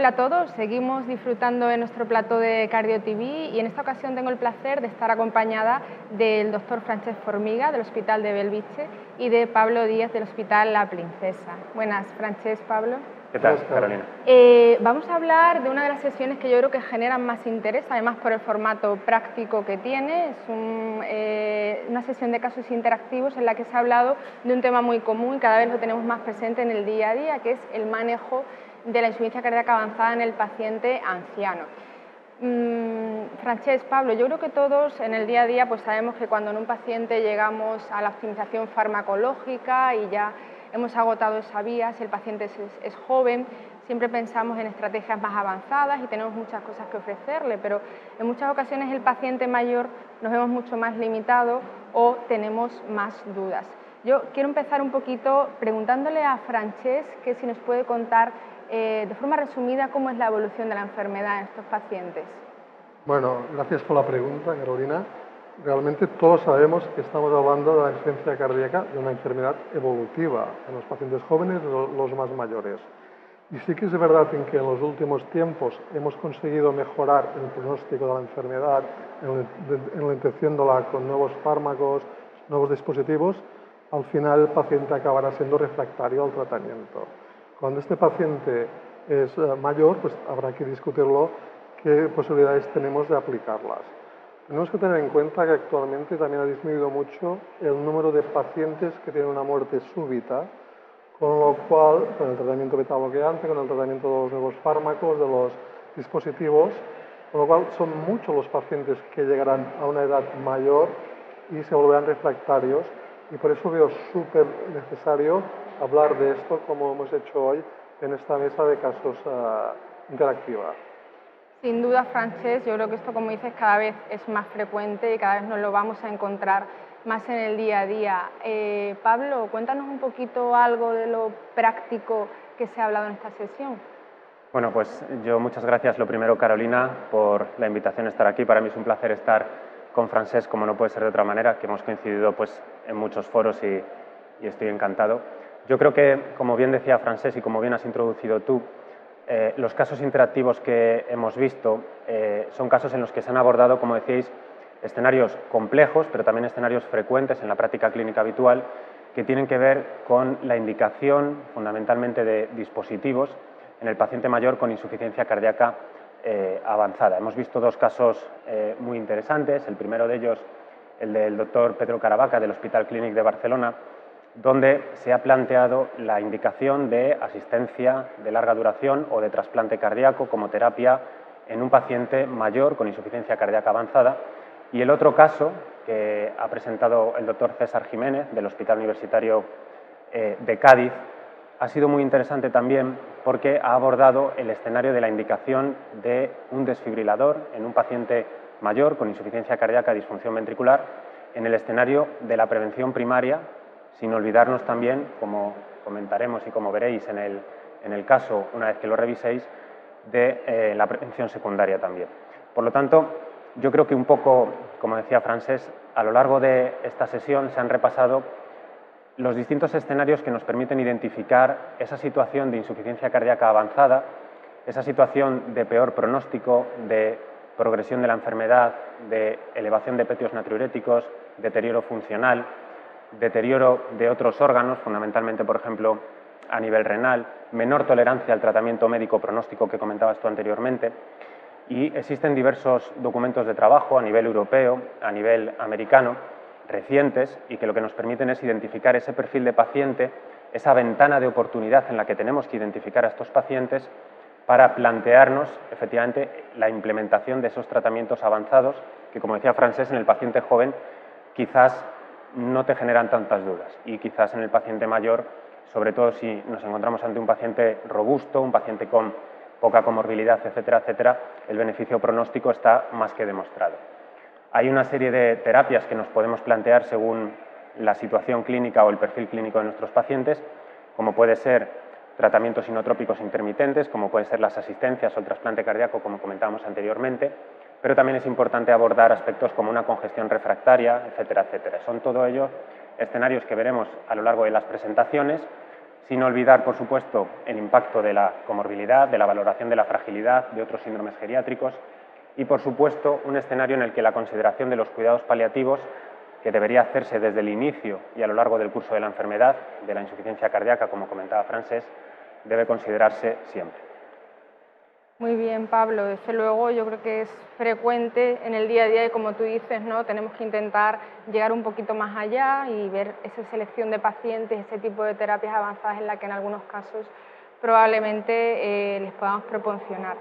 Hola a todos, seguimos disfrutando de nuestro plató de Cardio TV y en esta ocasión tengo el placer de estar acompañada del doctor Francesc Formiga del Hospital de Bellvitge y de Pablo Díaz del Hospital La Princesa. Buenas, Francesc, Pablo. ¿Qué tal, Carolina? Vamos a hablar de una de las sesiones que yo creo que generan más interés, además por el formato práctico que tiene. Es una sesión de casos interactivos en la que se ha hablado de un tema muy común y cada vez lo tenemos más presente en el día a día, que es el manejo de la insuficiencia cardíaca avanzada en el paciente anciano. Francesc, Pablo, yo creo que todos en el día a día pues sabemos que cuando en un paciente llegamos a la optimización farmacológica y ya hemos agotado esa vía, si el paciente es joven, siempre pensamos en estrategias más avanzadas y tenemos muchas cosas que ofrecerle, pero en muchas ocasiones el paciente mayor nos vemos mucho más limitado o tenemos más dudas. Yo quiero empezar un poquito preguntándole a Francesc que si nos puede contar de forma resumida cómo es la evolución de la enfermedad en estos pacientes. Bueno, gracias por la pregunta, Carolina. Realmente todos sabemos que estamos hablando de la insuficiencia cardíaca, de una enfermedad evolutiva en los pacientes jóvenes y los más mayores. Y sí que es verdad en que en los últimos tiempos hemos conseguido mejorar el pronóstico de la enfermedad, enlenteciéndola con nuevos fármacos, nuevos dispositivos. Al final el paciente acabará siendo refractario al tratamiento. Cuando este paciente es mayor, pues habrá que discutirlo qué posibilidades tenemos de aplicarlas. Tenemos que tener en cuenta que actualmente también ha disminuido mucho el número de pacientes que tienen una muerte súbita, con lo cual, con el tratamiento beta-bloqueante, con el tratamiento de los nuevos fármacos, de los dispositivos, con lo cual son muchos los pacientes que llegarán a una edad mayor y se volverán refractarios, y por eso veo súper necesario hablar de esto como hemos hecho hoy en esta mesa de casos interactiva. Sin duda, Francesc, yo creo que esto, como dices, cada vez es más frecuente y cada vez nos lo vamos a encontrar más en el día a día. Pablo, cuéntanos un poquito algo de lo práctico que se ha hablado en esta sesión. Bueno, pues yo muchas gracias, lo primero, Carolina, por la invitación a estar aquí. Para mí es un placer estar con Francesc, como no puede ser de otra manera, que hemos coincidido pues, en muchos foros y estoy encantado. Yo creo que, como bien decía Francesc y como bien has introducido tú, los casos interactivos que hemos visto son casos en los que se han abordado, como decíais, escenarios complejos, pero también escenarios frecuentes en la práctica clínica habitual, que tienen que ver con la indicación fundamentalmente de dispositivos en el paciente mayor con insuficiencia cardíaca avanzada. Hemos visto dos casos muy interesantes, el primero de ellos el del doctor Pedro Caravaca del Hospital Clínic de Barcelona, donde se ha planteado la indicación de asistencia de larga duración o de trasplante cardíaco como terapia en un paciente mayor con insuficiencia cardíaca avanzada. Y el otro caso que ha presentado el doctor César Jiménez del Hospital Universitario de Cádiz ha sido muy interesante también porque ha abordado el escenario de la indicación de un desfibrilador en un paciente mayor con insuficiencia cardíaca, disfunción ventricular, en el escenario de la prevención primaria, sin olvidarnos también, como comentaremos y como veréis en el caso, una vez que lo reviséis, de la prevención secundaria también. Por lo tanto, yo creo que un poco, como decía Francesc, a lo largo de esta sesión se han repasado los distintos escenarios que nos permiten identificar esa situación de insuficiencia cardíaca avanzada, esa situación de peor pronóstico, de progresión de la enfermedad, de elevación de petios natriuréticos, deterioro funcional, deterioro de otros órganos, fundamentalmente, por ejemplo, a nivel renal, menor tolerancia al tratamiento médico pronóstico que comentabas tú anteriormente. Y existen diversos documentos de trabajo a nivel europeo, a nivel americano, recientes, y que lo que nos permiten es identificar ese perfil de paciente, esa ventana de oportunidad en la que tenemos que identificar a estos pacientes para plantearnos, efectivamente, la implementación de esos tratamientos avanzados que, como decía Francesc, en el paciente joven quizás no te generan tantas dudas y quizás en el paciente mayor, sobre todo si nos encontramos ante un paciente robusto, un paciente con poca comorbilidad, etcétera, etcétera, el beneficio pronóstico está más que demostrado. Hay una serie de terapias que nos podemos plantear según la situación clínica o el perfil clínico de nuestros pacientes, como puede ser tratamientos inotrópicos intermitentes, como pueden ser las asistencias o el trasplante cardíaco, como comentábamos anteriormente, pero también es importante abordar aspectos como una congestión refractaria, etcétera, etcétera. Son todo ello escenarios que veremos a lo largo de las presentaciones. sin olvidar, por supuesto, el impacto de la comorbilidad, de la valoración de la fragilidad, de otros síndromes geriátricos y, por supuesto, un escenario en el que la consideración de los cuidados paliativos, que debería hacerse desde el inicio y a lo largo del curso de la enfermedad, de la insuficiencia cardíaca, como comentaba Francesc, debe considerarse siempre. Muy bien, Pablo. Desde luego, yo creo que es frecuente en el día a día y, como tú dices, ¿no? Tenemos que intentar llegar un poquito más allá y ver esa selección de pacientes, ese tipo de terapias avanzadas en la que en algunos casos probablemente les podamos proporcionar.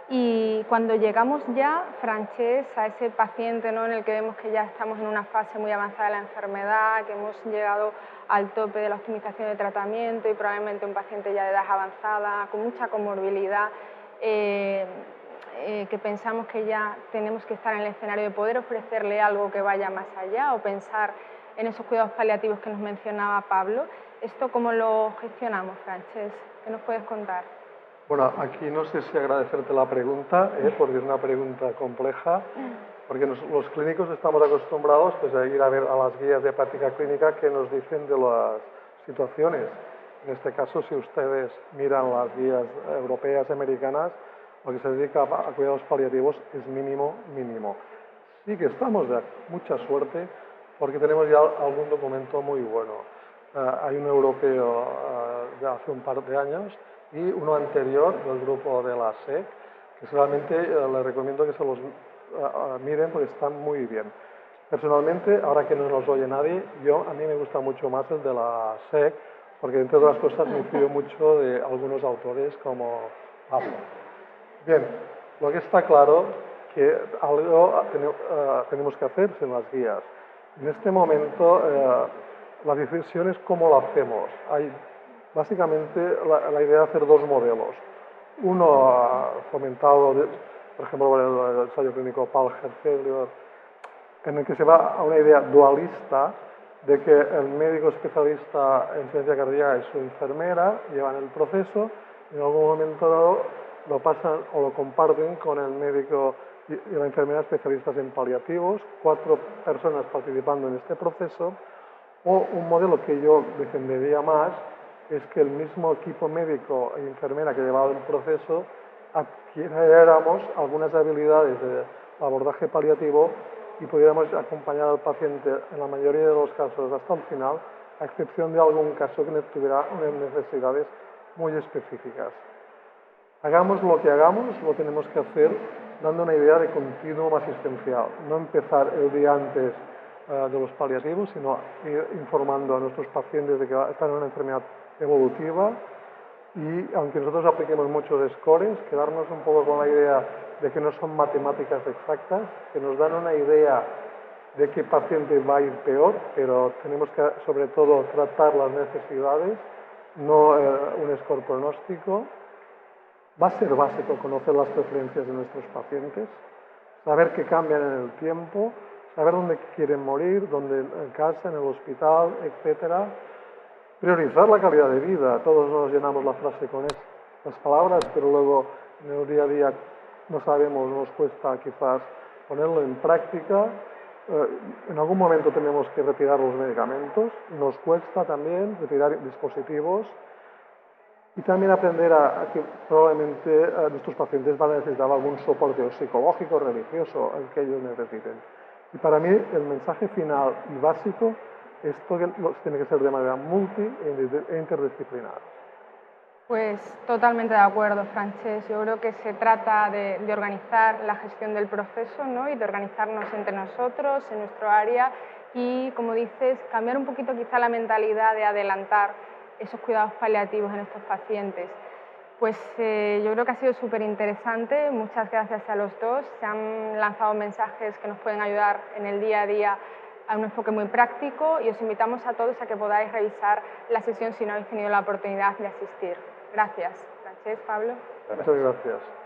Y cuando llegamos ya, Francesc, a ese paciente, ¿no? En el que vemos que ya estamos en una fase muy avanzada de la enfermedad, que hemos llegado al tope de la optimización de tratamiento y probablemente un paciente ya de edad avanzada, con mucha comorbilidad, que pensamos que ya tenemos que estar en el escenario de poder ofrecerle algo que vaya más allá o pensar en esos cuidados paliativos que nos mencionaba Pablo. ¿Esto cómo lo gestionamos, Francesc? ¿Qué nos puedes contar? Bueno, aquí no sé si agradecerte la pregunta, porque es una pregunta compleja, porque los clínicos estamos acostumbrados pues, a ir a ver a las guías de práctica clínica que nos dicen de las situaciones. En este caso, si ustedes miran las guías europeas, americanas, lo que se dedica a cuidados paliativos es mínimo. Sí que estamos de mucha suerte porque tenemos ya algún documento muy bueno. Hay un europeo de hace un par de años y uno anterior del grupo de la SEC, que realmente les recomiendo que se los miren porque están muy bien. Personalmente, ahora que no nos oye nadie, a mí me gusta mucho más el de la SEC, porque entre otras cosas me fío mucho de algunos autores como Pablo. Bien, lo que está claro que algo tenemos que hacer en las guías. En este momento, la decisión es cómo lo hacemos. Hay básicamente la idea de hacer dos modelos. Uno fomentado, por ejemplo, por el ensayo clínico Paul-Hercelius, en el que se va a una idea dualista de que el médico especialista en ciencia cardíaca y su enfermera llevan el proceso y en algún momento dado lo pasan o lo comparten con el médico y la enfermera especialistas en paliativos, 4 personas participando en este proceso, o un modelo que yo defendería más es que el mismo equipo médico e enfermera que llevaba el proceso adquiriéramos algunas habilidades de abordaje paliativo y pudiéramos acompañar al paciente en la mayoría de los casos hasta el final, a excepción de algún caso que tuviera unas necesidades muy específicas. Hagamos lo que hagamos, lo tenemos que hacer dando una idea de continuum asistencial, no empezar el día antes de los paliativos, sino ir informando a nuestros pacientes de que están en una enfermedad evolutiva y, aunque nosotros apliquemos muchos scores, quedarnos un poco con la idea de que no son matemáticas exactas, que nos dan una idea de qué paciente va a ir peor, pero tenemos que, sobre todo, tratar las necesidades, no un score pronóstico. Va a ser básico conocer las preferencias de nuestros pacientes, saber que cambian en el tiempo, saber dónde quieren morir, dónde en casa, en el hospital, etcétera. Priorizar la calidad de vida. Todos nos llenamos la frase con estas palabras, pero luego en el día a día no sabemos, nos cuesta quizás ponerlo en práctica. En algún momento tenemos que retirar los medicamentos, nos cuesta también retirar dispositivos y también aprender a que probablemente nuestros pacientes van a necesitar algún soporte psicológico, religioso, el que ellos necesiten. Y para mí el mensaje final y básico es que tiene que ser de manera multi e interdisciplinar. Pues totalmente de acuerdo, Francesc. Yo creo que se trata de organizar la gestión del proceso, ¿no? Y de organizarnos entre nosotros, en nuestro área y, como dices, cambiar un poquito quizá la mentalidad de adelantar esos cuidados paliativos en estos pacientes. Pues yo creo que ha sido súper interesante. Muchas gracias a los dos. Se han lanzado mensajes que nos pueden ayudar en el día a día a un enfoque muy práctico y os invitamos a todos a que podáis revisar la sesión si no habéis tenido la oportunidad de asistir. Gracias. Francesc, Pablo. Muchas gracias.